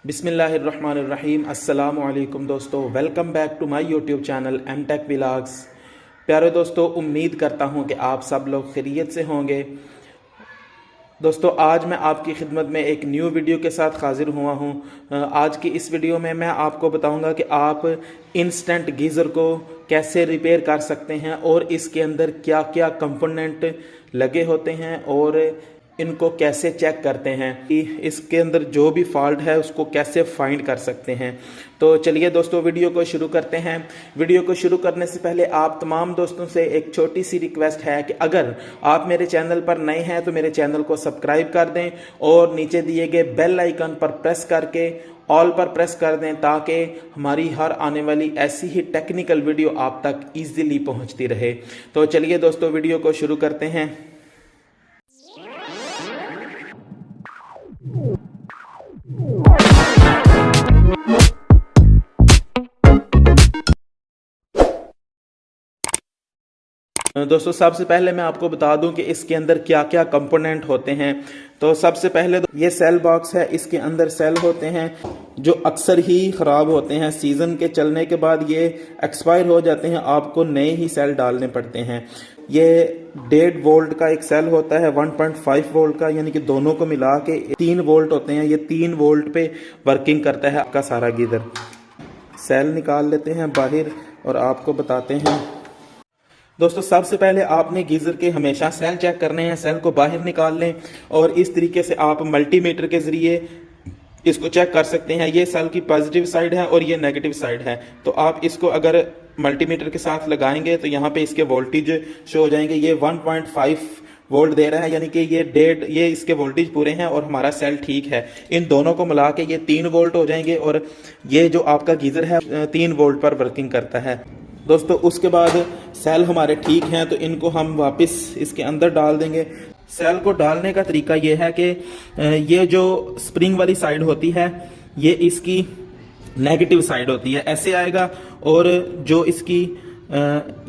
बिस्मिल्लाहिर्रहमानिर्रहीम। अस्सलामु अलैकुम दोस्तों, welcome back to my YouTube channel M Tech Vlogs. प्यारे दोस्तों, उम्मीद करता हूं कि आप सब लोग खैरियत से होंगे। दोस्तों, आज मैं आपकी खिदमत में एक न्यू वीडियो के साथ हाजिर हुआ हूं। आज की इस वीडियो में मैं आपको बताऊंगा कि आप इंस्टेंट गीज़र को कैसे रिपेयर कर सकते हैं और इसके अंदर क्या क्या कंपोनेंट लगे होते हैं और इनको कैसे चेक करते हैं कि इसके अंदर जो भी फॉल्ट है उसको कैसे फाइंड कर सकते हैं। तो चलिए दोस्तों, वीडियो को शुरू करते हैं। वीडियो को शुरू करने से पहले आप तमाम दोस्तों से एक छोटी सी रिक्वेस्ट है कि अगर आप मेरे चैनल पर नए हैं तो मेरे चैनल को सब्सक्राइब कर दें और नीचे दिए गए बेल आइकन पर प्रेस करके ऑल पर प्रेस कर दें ताकि हमारी हर आने वाली ऐसी ही टेक्निकल वीडियो आप तक ईजिली पहुंचती रहे। तो चलिए दोस्तों, वीडियो को शुरू करते हैं। दोस्तों, सबसे पहले मैं आपको बता दूं कि इसके अंदर क्या क्या कंपोनेंट होते हैं। तो सबसे पहले ये सेल बॉक्स है, इसके अंदर सेल होते हैं जो अक्सर ही ख़राब होते हैं। सीज़न के चलने के बाद ये एक्सपायर हो जाते हैं, आपको नए ही सेल डालने पड़ते हैं। ये 1.5 वोल्ट का एक सेल होता है, 1.5 वोल्ट का, यानी कि दोनों को मिला के 3 वोल्ट होते हैं। ये 3 वोल्ट पे वर्किंग करता है आपका सारा गीज़र। सेल निकाल लेते हैं बाहर और आपको बताते हैं। दोस्तों, सबसे पहले आपने गीज़र के हमेशा सेल चेक करने हैं। सेल को बाहर निकाल लें और इस तरीके से आप मल्टीमीटर के ज़रिए इसको चेक कर सकते हैं। ये सेल की पॉजिटिव साइड है और ये नेगेटिव साइड है। तो आप इसको अगर मल्टीमीटर के साथ लगाएंगे तो यहाँ पे इसके वोल्टेज शो हो जाएंगे। ये 1.5 वोल्ट दे रहा है, यानी कि ये इसके वोल्टेज पूरे हैं और हमारा सेल ठीक है। इन दोनों को मिला के ये 3 वोल्ट हो जाएंगे और ये जो आपका गीज़र है 3 वोल्ट पर वर्किंग करता है। दोस्तों, उसके बाद सेल हमारे ठीक हैं तो इनको हम वापस इसके अंदर डाल देंगे। सेल को डालने का तरीका ये है कि ये जो स्प्रिंग वाली साइड होती है ये इसकी नेगेटिव साइड होती है, ऐसे आएगा। और जो इसकी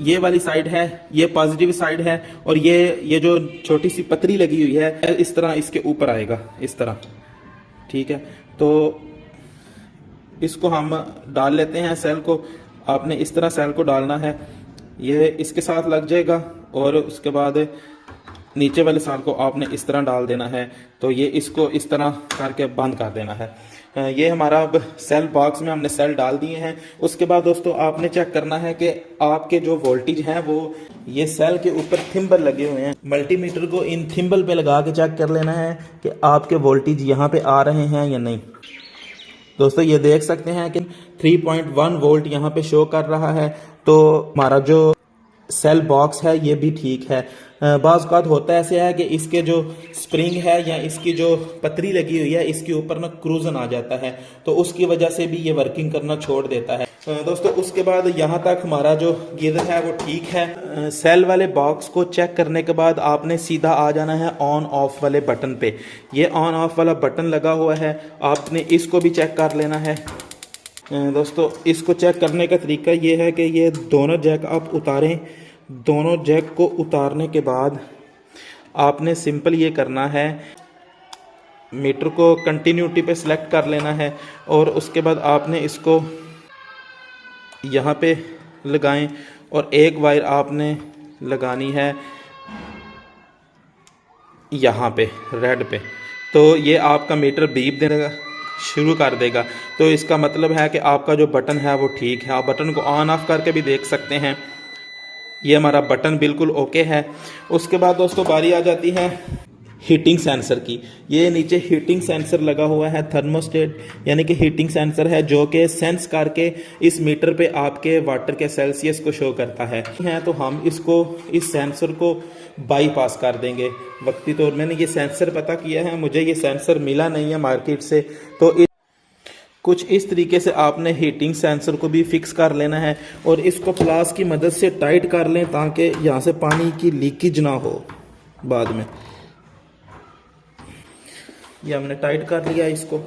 ये वाली साइड है ये पॉजिटिव साइड है और ये जो छोटी सी पतरी लगी हुई है इस तरह इसके ऊपर आएगा, इस तरह। ठीक है, तो इसको हम डाल लेते हैं। सेल को आपने इस तरह सेल को डालना है, ये इसके साथ लग जाएगा और उसके बाद नीचे वाले सेल को आपने इस तरह डाल देना है। तो ये इसको इस तरह करके बंद कर देना है। ये हमारा अब सेल बॉक्स में हमने सेल डाल दिए हैं। उसके बाद दोस्तों आपने चेक करना है कि आपके जो वोल्टेज हैं वो ये सेल के ऊपर थिम्बल लगे हुए हैं। मल्टीमीटर को इन थिम्बल पे लगा के चेक कर लेना है कि आपके वोल्टेज यहाँ पे आ रहे हैं या नहीं। दोस्तों, ये देख सकते हैं कि 3.1 वोल्ट यहाँ पे शो कर रहा है। तो हमारा जो सेल बॉक्स है ये भी ठीक है। बाज़ औक़ात होता ऐसे है कि इसके जो स्प्रिंग है या इसकी जो पतरी लगी हुई है इसके ऊपर ना क्रूजन आ जाता है, तो उसकी वजह से भी ये वर्किंग करना छोड़ देता है। दोस्तों, उसके बाद यहाँ तक हमारा जो गीज़र है वो ठीक है। सेल वाले बॉक्स को चेक करने के बाद आपने सीधा आ जाना है ऑन ऑफ वाले बटन पे। ये ऑन ऑफ वाला बटन लगा हुआ है, आपने इसको भी चेक कर लेना है। दोस्तों, इसको चेक करने का तरीका ये है कि ये दोनों जैक आप उतारें। दोनों जैक को उतारने के बाद आपने सिंपल ये करना है, मीटर को कंटिन्यूटी पे सिलेक्ट कर लेना है और उसके बाद आपने इसको यहाँ पे लगाएं और एक वायर आपने लगानी है यहाँ पे रेड पे। तो ये आपका मीटर बीप देगा, शुरू कर देगा। तो इसका मतलब है कि आपका जो बटन है वो ठीक है। आप बटन को ऑन ऑफ करके भी देख सकते हैं। ये हमारा बटन बिल्कुल ओके है। उसके बाद दोस्तों बारी आ जाती है हीटिंग सेंसर की। ये नीचे हीटिंग सेंसर लगा हुआ है, थर्मोस्टेट यानी कि हीटिंग सेंसर है जो कि सेंस करके इस मीटर पे आपके वाटर के सेल्सियस को शो करता है। तो हम इस सेंसर को बाईपास कर देंगे वक्ती तौर। मैंने ये सेंसर पता किया है, मुझे ये सेंसर मिला नहीं है मार्केट से। तो कुछ इस तरीके से आपने हीटिंग सेंसर को भी फिक्स कर लेना है और इसको प्लास की मदद से टाइट कर लें ताकि यहाँ से पानी की लीकेज ना हो बाद में। ये हमने टाइट कर लिया इसको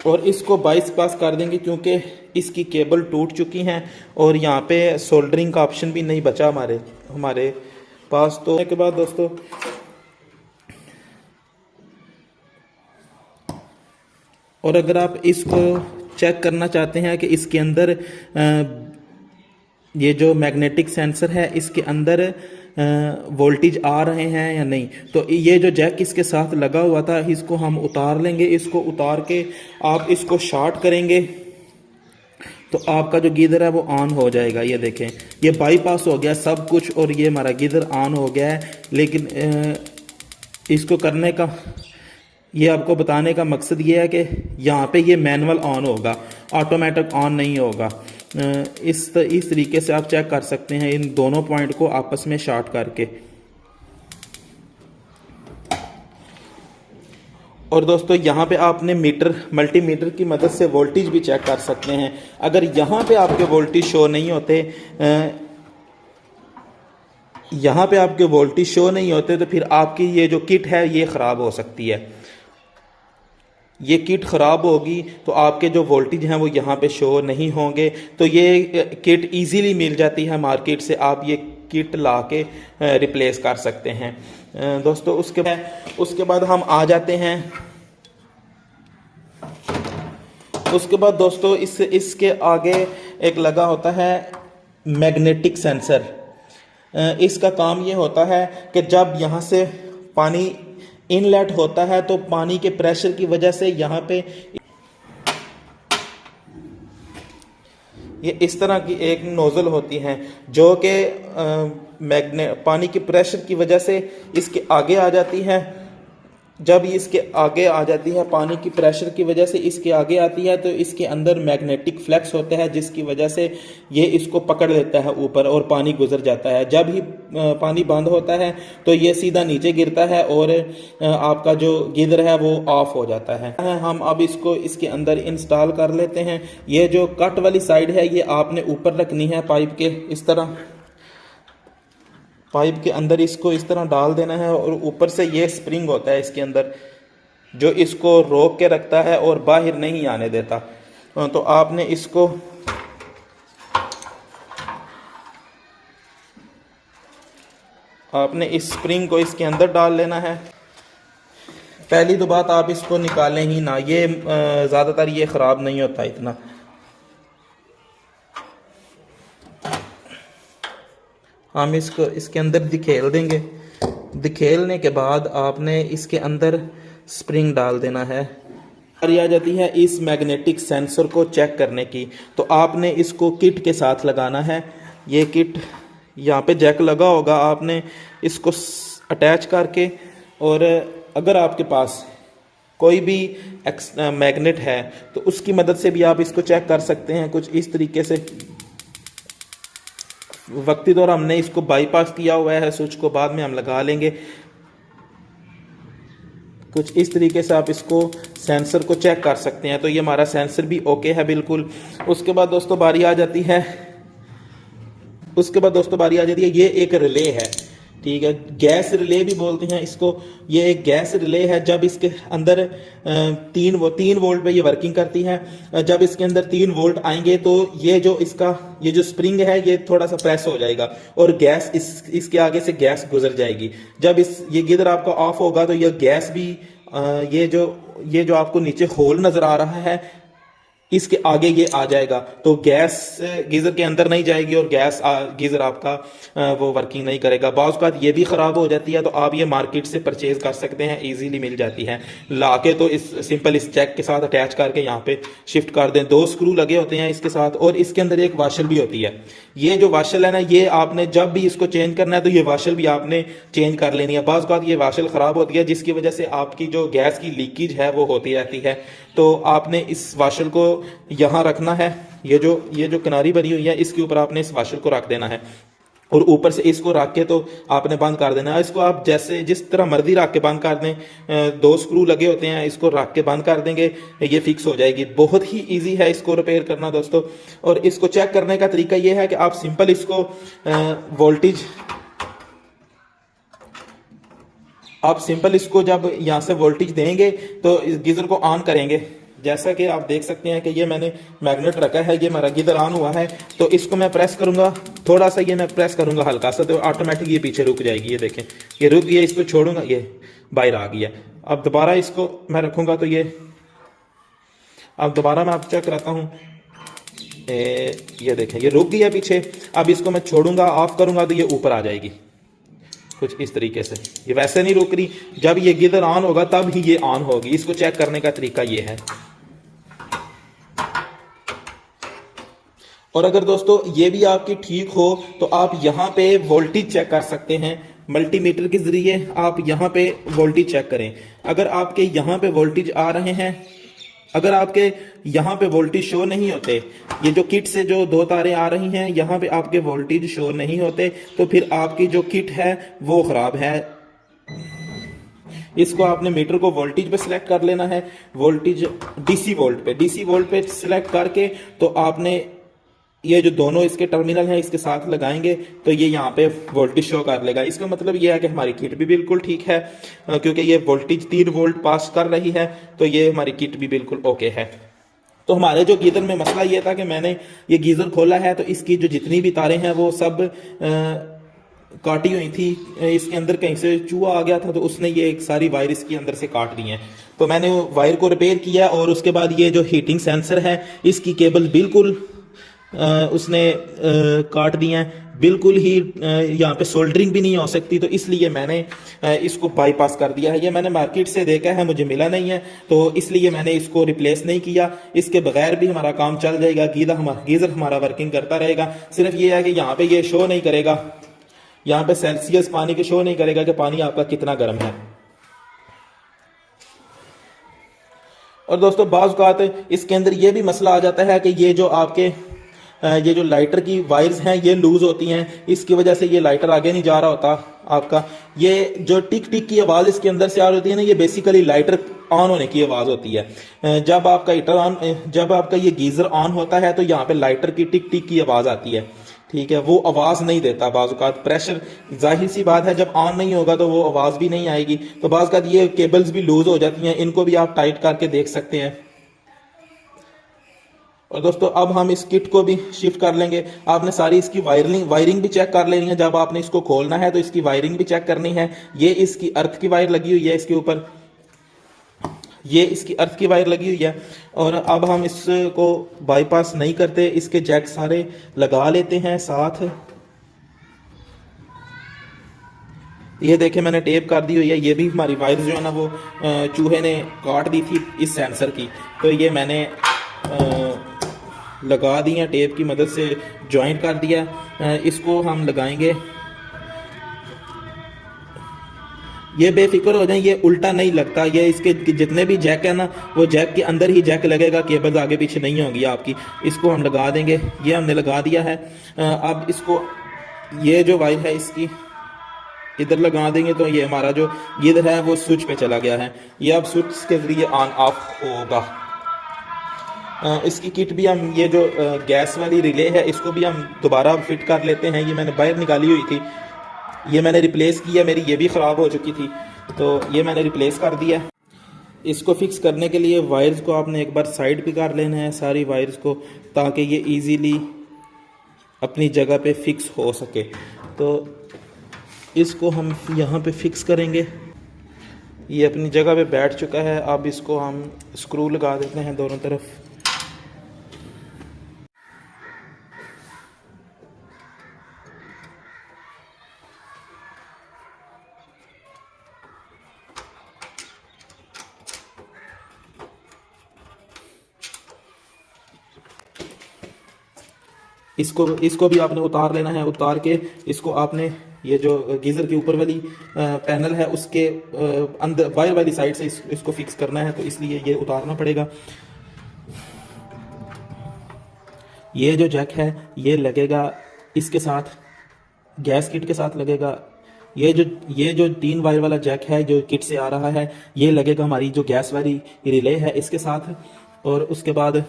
और इसको बाईपास कर देंगे क्योंकि इसकी केबल टूट चुकी हैं और यहाँ पे सोल्डरिंग का ऑप्शन भी नहीं बचा हमारे पास। तो के बाद दोस्तों और अगर आप इसको चेक करना चाहते हैं कि इसके अंदर ये जो मैग्नेटिक सेंसर है इसके अंदर वोल्टेज आ रहे हैं या नहीं, तो ये जो जैक इसके साथ लगा हुआ था इसको हम उतार लेंगे। इसको उतार के आप इसको शॉर्ट करेंगे तो आपका जो गीज़र है वो ऑन हो जाएगा। ये देखें, ये बाईपास हो गया सब कुछ और ये हमारा गीज़र ऑन हो गया है। लेकिन इसको करने का, ये आपको बताने का मकसद ये है कि यहाँ पे ये मैनुअल ऑन होगा, ऑटोमेटिक ऑन नहीं होगा। इस तरीके से आप चेक कर सकते हैं इन दोनों पॉइंट को आपस में शॉर्ट करके। और दोस्तों यहाँ पे आपने मल्टीमीटर की मदद से वोल्टेज भी चेक कर सकते हैं। अगर यहाँ पे आपके वोल्टेज शो नहीं होते, तो फिर आपकी ये जो किट है ये ख़राब हो सकती है। ये किट ख़राब होगी तो आपके जो वोल्टेज हैं वो यहाँ पे शो नहीं होंगे। तो ये किट इजीली मिल जाती है मार्केट से, आप ये किट ला के रिप्लेस कर सकते हैं दोस्तों। उसके बाद हम आ जाते हैं, उसके बाद दोस्तों इसके आगे एक लगा होता है मैग्नेटिक सेंसर। इसका काम ये होता है कि जब यहाँ से पानी इनलेट होता है तो पानी के प्रेशर की वजह से यहाँ पे ये इस तरह की एक नोजल होती है जो कि पानी के प्रेशर की वजह से इसके आगे आ जाती है। जब इसके आगे आ जाती है, पानी की प्रेशर की वजह से इसके आगे आती है, तो इसके अंदर मैग्नेटिक फ्लक्स होता है जिसकी वजह से ये इसको पकड़ लेता है ऊपर और पानी गुजर जाता है। जब ही पानी बंद होता है तो ये सीधा नीचे गिरता है और आपका जो गीज़र है वो ऑफ हो जाता है। हम अब इसको इसके अंदर इंस्टॉल कर लेते हैं। ये जो कट वाली साइड है ये आपने ऊपर रखनी है पाइप के, इस तरह पाइप के अंदर इसको इस तरह डाल देना है और ऊपर से ये स्प्रिंग होता है इसके अंदर जो इसको रोक के रखता है और बाहर नहीं आने देता। तो आपने इस स्प्रिंग को इसके अंदर डाल लेना है। पहली तो बात, आप इसको निकालें ही ना, ये ज़्यादातर ये ख़राब नहीं होता इतना। हम इसको इसके अंदर दिखेल देंगे। दिखेलने के बाद आपने इसके अंदर स्प्रिंग डाल देना है। आ जाती है इस मैग्नेटिक सेंसर को चेक करने की, तो आपने इसको किट के साथ लगाना है। ये किट यहाँ पे जैक लगा होगा, आपने इसको अटैच करके, और अगर आपके पास कोई भी मैग्नेट है तो उसकी मदद से भी आप इसको चेक कर सकते हैं कुछ इस तरीके से। वक्ती तौर हमने इसको बाईपास किया हुआ है, स्विच को बाद में हम लगा लेंगे। कुछ इस तरीके से आप इसको सेंसर को चेक कर सकते हैं। तो ये हमारा सेंसर भी ओके है बिल्कुल। उसके बाद दोस्तों बारी आ जाती है, ये एक रिले है, ठीक है, गैस रिले भी बोलते हैं इसको। ये एक गैस रिले है। जब इसके अंदर 3 वोल्ट पे ये वर्किंग करती है। जब इसके अंदर 3 वोल्ट आएंगे तो ये जो स्प्रिंग है ये थोड़ा सा प्रेस हो जाएगा और गैस इसके आगे से गैस गुजर जाएगी। जब ये गीज़र आपका ऑफ होगा तो ये गैस भी ये जो आपको नीचे होल नजर आ रहा है इसके आगे ये आ जाएगा, तो गैस गीज़र के अंदर नहीं जाएगी और गीज़र आपका वो वर्किंग नहीं करेगा। बाज़ बात ये भी ख़राब हो जाती है, तो आप ये मार्केट से परचेज कर सकते हैं, इजीली मिल जाती है लाके। तो इस जैक के साथ अटैच करके यहाँ पे शिफ्ट कर दें। 2 स्क्रू लगे होते हैं इसके साथ, और इसके अंदर एक वाशल भी होती है। ये जो वाशल है ना, ये आपने जब भी इसको चेंज करना है तो ये वाशल भी आपने चेंज कर लेनी है। बाज़ बात ये वाशल ख़राब होती है जिसकी वजह से आपकी जो गैस की लीकेज है वो होती रहती है। तो आपने इस वाशल को यहाँ रखना है। ये जो किनारी बनी हुई है इसके ऊपर आपने इस वाशल को रख देना है और ऊपर से इसको रख के तो आपने बंद कर देना है। इसको आप जिस तरह मर्जी रख के बंद कर दें। 2 स्क्रू लगे होते हैं, इसको रख के बंद कर देंगे, ये फिक्स हो जाएगी। बहुत ही इजी है इसको रिपेयर करना दोस्तों। और इसको चेक करने का तरीका ये है कि आप सिंपल इसको जब यहाँ से वोल्टेज देंगे तो इस गीज़र को ऑन करेंगे। जैसा कि आप देख सकते हैं कि ये मैंने मैग्नेट रखा है, ये मेरा गीज़र ऑन हुआ है। तो इसको मैं प्रेस करूंगा, थोड़ा सा ये मैं प्रेस करूंगा हल्का सा, तो ऑटोमेटिक ये पीछे रुक जाएगी। ये देखें, ये रुक गई। इसको छोड़ूंगा, ये बाहर आ गया। अब दोबारा इसको मैं रखूंगा तो ये अब दोबारा मैं आपको चेक कराता हूँ। ये देखें ये रुक गया पीछे। अब इसको मैं छोड़ूंगा, ऑफ करूंगा तो ये ऊपर आ जाएगी कुछ इस तरीके से। ये वैसे नहीं रुक रही, जब ये गीजर ऑन होगा तब ही ये ऑन होगी। इसको चेक करने का तरीका ये है। और अगर दोस्तों ये भी आपकी ठीक हो तो आप यहाँ पे वोल्टेज चेक कर सकते हैं। मल्टीमीटर के जरिए आप यहाँ पे वोल्टेज चेक करें। अगर आपके यहाँ पे वोल्टेज आ रहे हैं, अगर आपके यहाँ पे वोल्टेज शो नहीं होते, ये जो किट से जो दो तारें आ रही हैं यहाँ पे आपके वोल्टेज शो नहीं होते, तो फिर आपकी जो किट है वो खराब है। इसको आपने मीटर को वोल्टेज पे सिलेक्ट कर लेना है। वोल्टेज डीसी वोल्ट पे सिलेक्ट करके तो आपने ये जो दोनों इसके टर्मिनल हैं इसके साथ लगाएंगे तो ये यहाँ पे वोल्टेज शो कर लेगा। इसका मतलब ये है कि हमारी किट भी बिल्कुल ठीक है, क्योंकि ये वोल्टेज 3 वोल्ट पास कर रही है, तो ये हमारी किट भी बिल्कुल ओके है। तो हमारे जो गीजर में मसला ये था कि मैंने ये गीजर खोला है तो इसकी जो जितनी भी तारें हैं वो सब काटी हुई थी। इसके अंदर कहीं से चूहा आ गया था तो उसने ये एक सारी वायर इसके अंदर से काट दी है। तो मैंने वायर को रिपेयर किया और उसके बाद ये जो हीटिंग सेंसर है इसकी केबल बिल्कुल उसने काट दिया है। बिल्कुल ही यहाँ पे सोल्डरिंग भी नहीं हो सकती, तो इसलिए मैंने इसको बाईपास कर दिया है। ये मैंने मार्केट से देखा है, मुझे मिला नहीं है, तो इसलिए मैंने इसको रिप्लेस नहीं किया। इसके बगैर भी हमारा काम चल जाएगा, गीजर हमारा वर्किंग करता रहेगा। सिर्फ ये है कि यहाँ पे ये शो नहीं करेगा, यहाँ पे सेल्सियस पानी के शो नहीं करेगा कि पानी आपका कितना गर्म है। और दोस्तों बाज़ औक़ात इसके अंदर ये भी मसला आ जाता है कि ये जो आपके ये जो लाइटर की वायर्स हैं ये लूज होती हैं, इसकी वजह से ये लाइटर आगे नहीं जा रहा होता आपका। ये जो टिक टिक की आवाज़ इसके अंदर से आ रही होती है ना, ये बेसिकली लाइटर ऑन होने की आवाज़ होती है। जब आपका ये गीज़र ऑन होता है तो यहाँ पे लाइटर की टिक टिक की आवाज़ आती है, ठीक है। वो आवाज़ नहीं देता बाज़ औक़ात। प्रेशर जाहिर सी बात है जब ऑन नहीं होगा तो वो आवाज़ भी नहीं आएगी। तो बाज़ औक़ात ये केबल्स भी लूज हो जाती हैं, इनको भी आप टाइट करके देख सकते हैं। और दोस्तों अब हम इस किट को भी शिफ्ट कर लेंगे। आपने सारी इसकी वायरिंग भी चेक कर लेनी है। जब आपने इसको खोलना है तो इसकी वायरिंग भी चेक करनी है। ये इसकी अर्थ की वायर लगी हुई है इसके ऊपर, ये इसकी अर्थ की वायर लगी हुई है। और अब हम इसको बाईपास नहीं करते, इसके जैक सारे लगा लेते हैं साथ। ये देखें मैंने टेप कर दी हुई है। ये भी हमारी वायर जो है ना वो चूहे ने काट दी थी इस सेंसर की, तो ये मैंने लगा दी है टेप की मदद से, जॉइंट कर दिया। इसको हम लगाएंगे। ये बेफिक्र हो जाए, ये उल्टा नहीं लगता। ये इसके जितने भी जैक है ना वो जैक के अंदर ही जैक लगेगा, केबल आगे पीछे नहीं होगी आपकी। इसको हम लगा देंगे। ये हमने लगा दिया है। अब इसको ये जो वायर है इसकी इधर लगा देंगे तो ये हमारा जो गीजर है वो स्विच पे चला गया है। ये अब स्विच के जरिए ऑन ऑफ होगा। इसकी किट भी हम ये जो गैस वाली रिले है इसको भी हम दोबारा फिट कर लेते हैं। ये मैंने बाहर निकाली हुई थी, ये मैंने रिप्लेस किया, मेरी ये भी ख़राब हो चुकी थी तो ये मैंने रिप्लेस कर दिया। इसको फिक्स करने के लिए वायर्स को आपने एक बार साइड पे कर लेना है सारी वायर्स को, ताकि ये इजीली अपनी जगह पे फिक्स हो सके। तो इसको हम यहाँ पे फिक्स करेंगे। ये अपनी जगह पे बैठ चुका है। अब इसको हम स्क्रू लगा देते हैं दोनों तरफ। इसको भी आपने उतार लेना है। उतार के इसको आपने ये जो गीज़र के ऊपर वाली पैनल है उसके अंदर वायर वाली साइड से इसको फिक्स करना है, तो इसलिए ये उतारना पड़ेगा। ये जो जैक है ये लगेगा इसके साथ, गैस किट के साथ लगेगा। ये जो 3 वायर वाला जैक है जो किट से आ रहा है ये लगेगा हमारी जो गैस वाली रिले है इसके साथ। और उसके बाद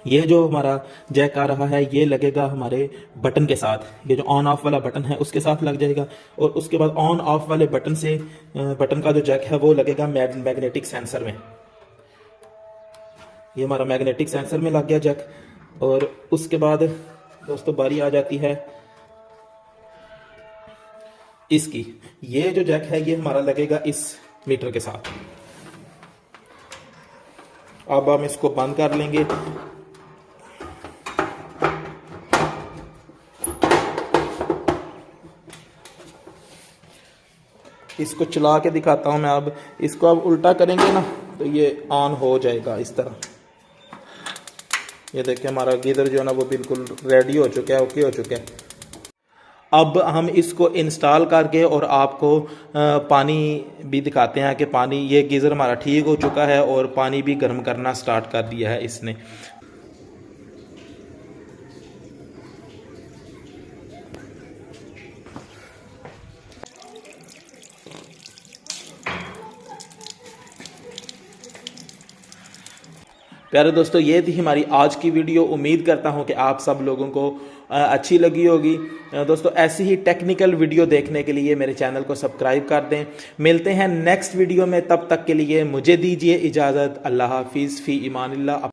ये जो हमारा जैक आ रहा है ये लगेगा हमारे बटन के साथ। ये जो ऑन ऑफ वाला बटन है उसके साथ लग जाएगा। और उसके बाद ऑन ऑफ वाले बटन से बटन का जो जैक है वो लगेगा मैग्नेटिक सेंसर में। ये हमारा मैग्नेटिक सेंसर में लग गया जैक। और उसके बाद दोस्तों बारी आ जाती है इसकी। ये जो जैक है ये हमारा लगेगा इस मीटर के साथ। अब हम इसको बंद कर लेंगे। इसको चला के दिखाता हूं मैं। अब इसको अब उल्टा करेंगे ना तो ये ऑन हो जाएगा इस तरह। ये देखिए हमारा गीज़र जो है ना वो बिल्कुल रेडी हो चुका है, ओके हो चुका है। अब हम इसको इंस्टॉल करके और आपको पानी भी दिखाते हैं कि पानी, ये गीज़र हमारा ठीक हो चुका है और पानी भी गर्म करना स्टार्ट कर दिया है इसने। प्यारे दोस्तों, ये थी हमारी आज की वीडियो। उम्मीद करता हूँ कि आप सब लोगों को अच्छी लगी होगी। दोस्तों ऐसी ही टेक्निकल वीडियो देखने के लिए मेरे चैनल को सब्सक्राइब कर दें। मिलते हैं नेक्स्ट वीडियो में, तब तक के लिए मुझे दीजिए इजाज़त। अल्लाह हाफिज़, फ़ी ईमानिल्लाह।